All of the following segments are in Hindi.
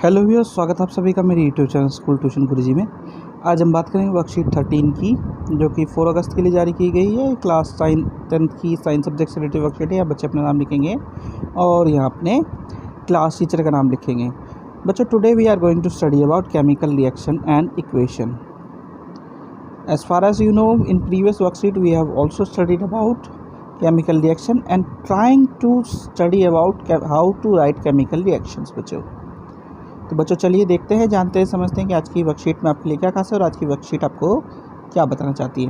हेलो व्यूअर्स, स्वागत है आप सभी का मेरे यूट्यूब चैनल स्कूल ट्यूशन गुरुजी में। आज हम बात करेंगे वर्कशीट 13 की, जो कि 4 अगस्त के लिए जारी की गई है। क्लास 10th की साइंस सब्जेक्ट से रिलेटेड वर्कशीट है। यहाँ बच्चे अपना नाम लिखेंगे और यहाँ अपने क्लास टीचर का नाम लिखेंगे। बच्चों, today we are going to study about chemical reaction and equation. As far as you know, in previous worksheet we have also studied about chemical reaction and trying to study about how to write chemical reactions बच्चों। तो बच्चों चलिए देखते हैं, जानते हैं, समझते हैं कि आज की वर्कशीट में आपके लिए क्या खास है और आज की वर्कशीट आपको क्या बताना चाहती है।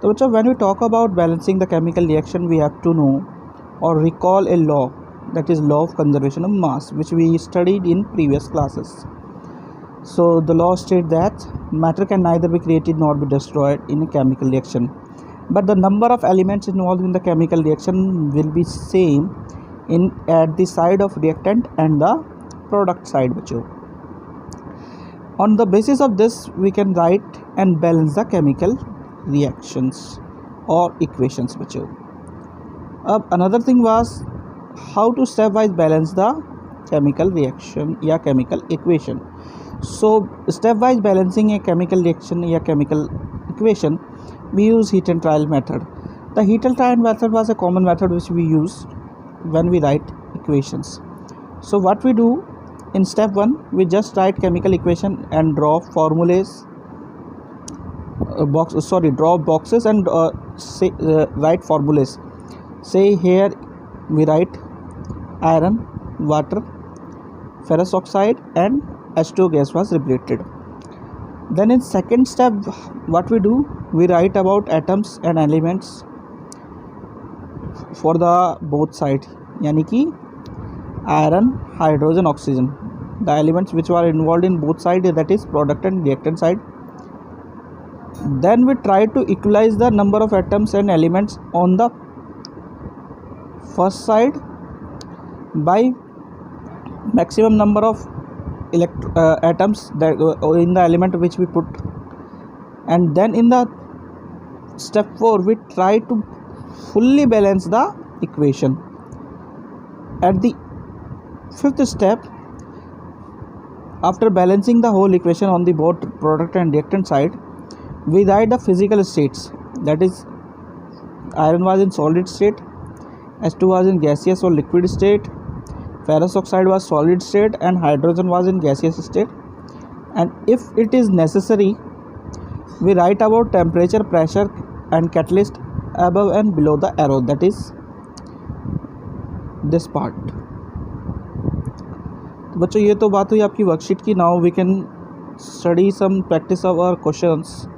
तो बच्चों, when we talk about balancing the chemical reaction we have to know और recall a law, that is law of conservation of mass, which we studied in previous classes. So the law states that matter can neither be created nor be destroyed in a chemical reaction, but the number of elements involved in the chemical reaction will be same in at the side of reactant and the product side बच्चों. On the basis of this we can write and balance the chemical reactions or equations बच्चों. अब another thing was how to stepwise balance the chemical reaction या chemical equation. So stepwise balancing a chemical reaction या chemical equation, we use heat and trial method. The heat and trial method was a common method which we use when we write equations. So what we do in step 1, we just write chemical equation and draw formulas, draw boxes and write formulas. Say here we write iron, water, ferrous oxide and H2O gas was liberated. Then in second step what we do, we write about atoms and elements for the both side, यानी कि iron, hydrogen, oxygen, the elements which were involved in both side, that is product and reactant side. Then we try to equalize the number of atoms and elements on the first side by maximum number of atoms that in the element which we put, and then in the step 4 we try to fully balance the equation. At the fifth step, after balancing the whole equation on the both product and reactant side, we write the physical states, that is iron was in solid state, H2 was in gaseous or liquid state, ferrous oxide was solid state and hydrogen was in gaseous state. And if it is necessary, we write about temperature, pressure and catalyst above and below the arrow, that is this part. तो बच्चों, ये तो बात हुई आपकी वर्कशीट की. Now we can study some practice of our questions.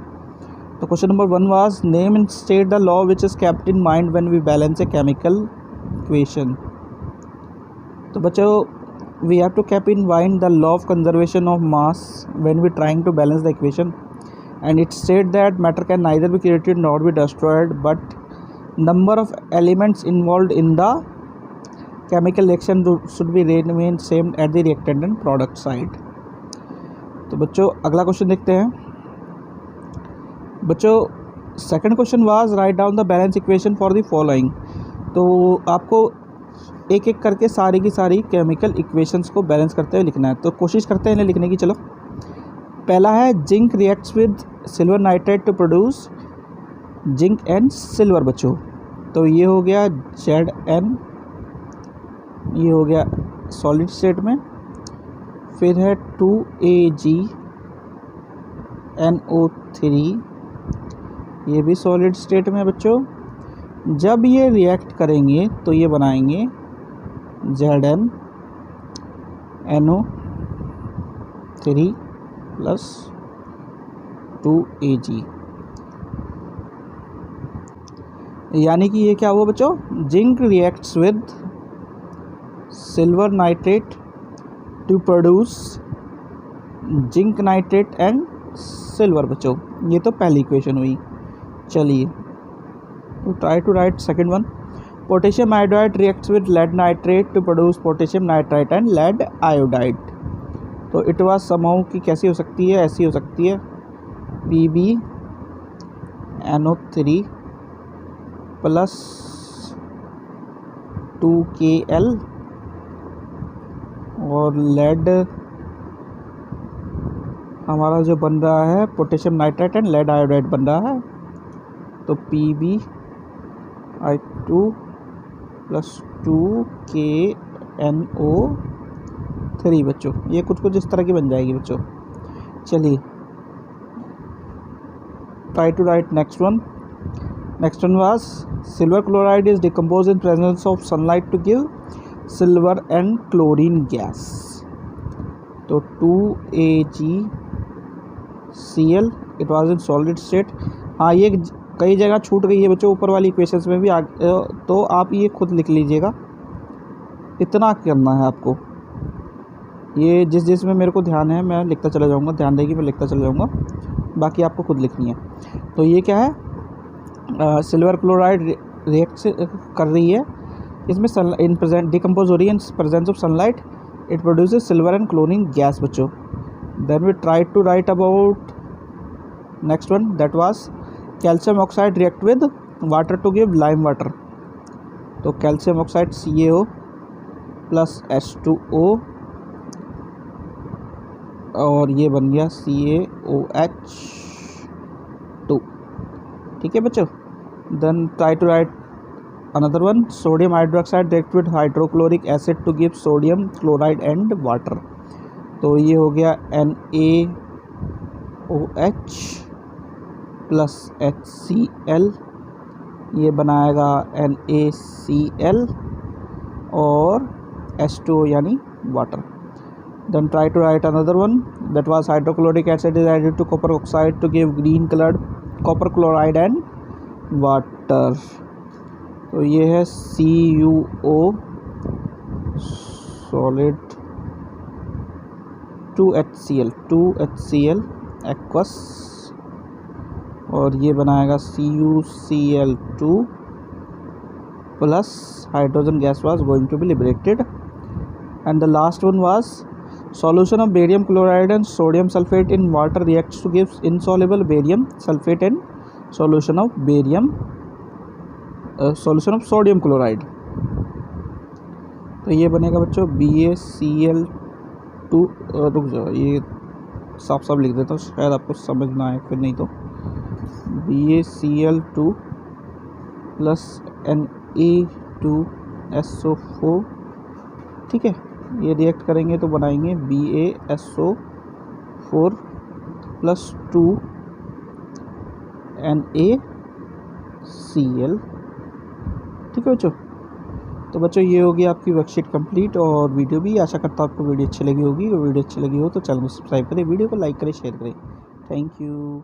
तो question number 1 was name and state the law which is kept in mind when we balance a chemical equation. तो बच्चों, we have to keep in mind the law of conservation of mass when we trying to balance the equation, and it states that matter can neither be created nor be destroyed, but number of elements involved in the chemical reaction should be remain same at the reactant and product side. तो बच्चों अगला क्वेश्चन देखते हैं. बच्चों second question was write down the balance equation for the following. तो आपको एक एक करके सारी की सारी केमिकल इक्वेशंस को बैलेंस करते हुए लिखना है. तो कोशिश करते हैं इन्हें लिखने की. चलो, पहला है zinc reacts with silver nitrate to produce zinc and silver बच्चों. तो ये हो गया Zn, ये हो गया सॉलिड स्टेट में. फिर है 2AgNO3, ये भी सॉलिड स्टेट में बच्चों. जब ये रिएक्ट करेंगे तो ये बनाएंगे ZnNO3 प्लस 2Ag, यानी कि ये क्या हुआ बच्चों, zinc reacts with silver nitrate to produce zinc nitrate and silver बच्चों. ये तो पहली इक्वेशन हुई. चलिए, try to write second one. Potassium iodide reacts with lead nitrate to produce potassium nitrite and lead iodide. तो it was somehow कि कैसी हो सकती है, ऐसी हो सकती है PbNO3 प्लस 2Kl और lead हमारा जो बन रहा है potassium nitrate and lead iodide बन रहा है, तो PbI2 + 2KNO3 बच्चों। ये कुछ इस तरह की बन जाएगी बच्चों। चलिए try to write next one was silver chloride is decompose in presence of sunlight to give silver and chlorine gas. तो 2AgCl it was in solid state. हाँ, ये कई जगह छूट गई है बच्चों, ऊपर वाली इक्वेशंस में भी तो आप ये खुद लिख लीजिएगा, इतना करना है आपको। ये जिस में मेरे को ध्यान है मैं लिखता चला जाऊँगा, ध्यान देगी मैं लिखता चला जाऊँगा, बाकी आपको खुद लिखनी है। तो ये क्या है, सिल्वर क्लोराइड रिएक्ट कर रही है, इसमें इन प्रेजेंट डिकम्पोज हो रही है in presence of sunlight, it produces silver and chlorine gas बच्चों। Then we try to write about next one, that was calcium oxide react with water to give lime water. तो कैल्शियम ऑक्साइड CaO + H2O और ये बन गया CaOH2। ठीक है बच्चों। Then try to write another one, sodium hydroxide react with hydrochloric acid to give sodium chloride and water. तो ये हो गया NaOH + HCl, ये बनाएगा NaCl और H2O यानी water. Then try to write another one, that was hydrochloric acid is added to copper oxide to give green colored copper chloride and water। तो ये है CuO solid 2HCl aqueous, और ये बनाएगा CuCl2 plus hydrogen gas was going to be liberated। And the last one was solution of barium chloride and sodium sulfate in water reacts to give insoluble barium sulfate and solution of sodium chloride। तो ये बनेगा बच्चों BaCl2, रुक जाओ ये साफ लिख देता हूँ, शायद आपको समझ ना आए, फिर नहीं तो BaCl2 + Na2SO4। ठीक है, ये रिएक्ट करेंगे तो बनाएंगे BaSO4 + 2NaCl। ठीक है बच्चों। तो बच्चों ये होगी आपकी वर्कशीट कंप्लीट और वीडियो भी। आशा करता हूँ आपको वीडियो अच्छी लगी होगी। अगर वीडियो अच्छी लगी हो तो चैनल को सब्सक्राइब करें, वीडियो को लाइक करें, शेयर करें। Thank you.